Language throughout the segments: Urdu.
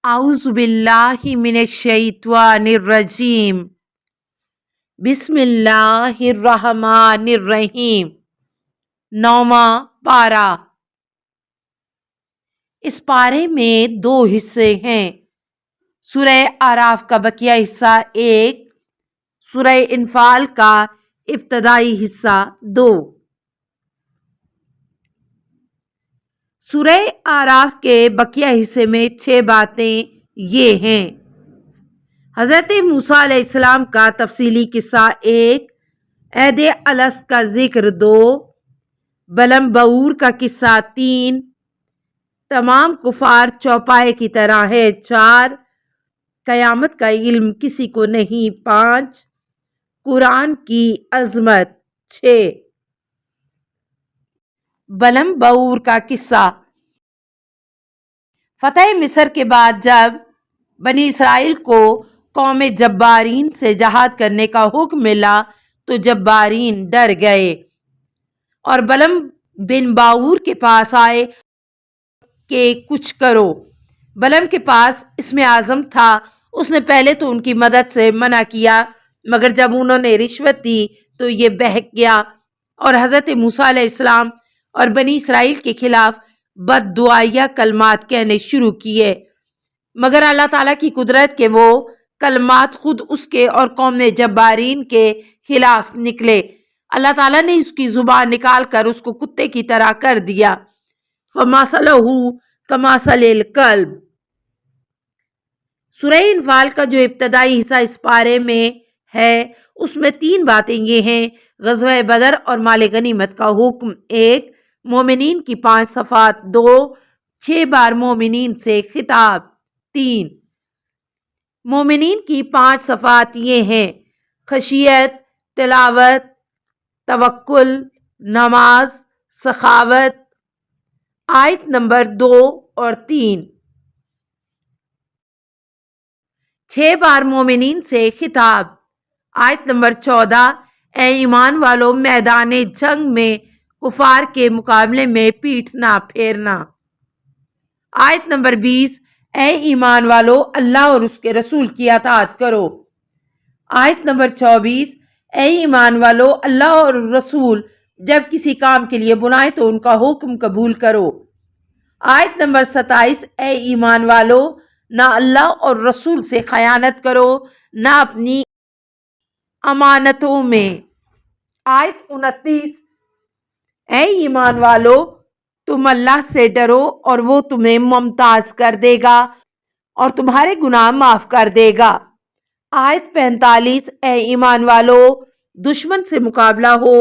اعوذ باللہ من الشیطان الرجیم بسم اللہ الرحمن الرحیم۔ 9واں پارہ۔ اس پارے میں 2 حصے ہیں۔ سورہ اعراف کا بقیہ حصہ 1، سورہ انفال کا ابتدائی حصہ 2۔ سورہ اعراف کے بقیہ حصے میں 6 باتیں یہ ہیں: حضرت موسیٰ علیہ السلام کا تفصیلی قصہ 1، عہد الست کا ذکر 2، بلم بعور کا قصہ 3، تمام کفار چوپائے کی طرح ہے 4، قیامت کا علم کسی کو نہیں 5، قرآن کی عظمت 6۔ بلم بعور کا قصہ۔ فتح مصر کے بعد جب بنی اسرائیل کو قوم جبارین سے جہاد کرنے کا حکم ملا تو جبارین ڈر گئے اور بلم بن بعور کے پاس آئے کہ کچھ کرو۔ بلم کے پاس اسم اعظم تھا، اس نے پہلے تو ان کی مدد سے منع کیا، مگر جب انہوں نے رشوت دی تو یہ بہک گیا اور حضرت موسیٰ علیہ السلام اور بنی اسرائیل کے خلاف بد دعائیہ کلمات کہنے شروع کیے، مگر اللہ تعالیٰ کی قدرت کہ وہ کلمات خود اس کے اور قوم جبارین کے خلاف نکلے۔ اللہ تعالیٰ نے اس کی زبان نکال کر اس کو کتے کی طرح کر دیا۔ فَمَثَلُهُ كَمَثَلِ الْكَلْبِ۔ سورہ انفال کا جو ابتدائی حصہ اس پارے میں ہے اس میں 3 باتیں یہ ہیں: غزوہ بدر اور مال غنیمت کا حکم 1، مومنین کی 5 صفات 2، 6 بار مومنین سے خطاب 3۔ مومنین کی 5 صفات یہ ہیں: خشیت، تلاوت، توکل، نماز، سخاوت۔ آیت نمبر 2 اور 3۔ 6 بار مومنین سے خطاب۔ آیت نمبر 14، اے ایمان والو میدان جنگ میں کفار کے مقابلے میں پیٹھ نہ پھیرنا۔ آیت نمبر 20، اے ایمان والو اللہ اور اس کے رسول کی اطاعت کرو۔ آیت نمبر 24، اے ایمان والو اللہ اور رسول جب کسی کام کے لیے بلائیں تو ان کا حکم قبول کرو۔ آیت نمبر 27، اے ایمان والو نہ اللہ اور رسول سے خیانت کرو نہ اپنی امانتوں میں۔ آیت 29، اے ایمان والو تم اللہ سے ڈرو اور وہ تمہیں ممتاز کر دے گا اور تمہارے گناہ معاف کر دے گا۔ آیت 45، اے ایمان والو دشمن سے مقابلہ ہو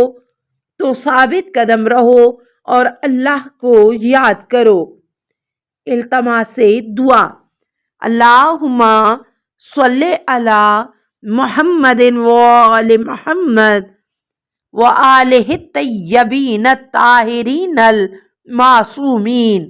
تو ثابت قدم رہو اور اللہ کو یاد کرو۔ التماس دعا: اللہم صلی علی محمد وآل محمد وآلہ الطیبین الطاہرین المعصومین۔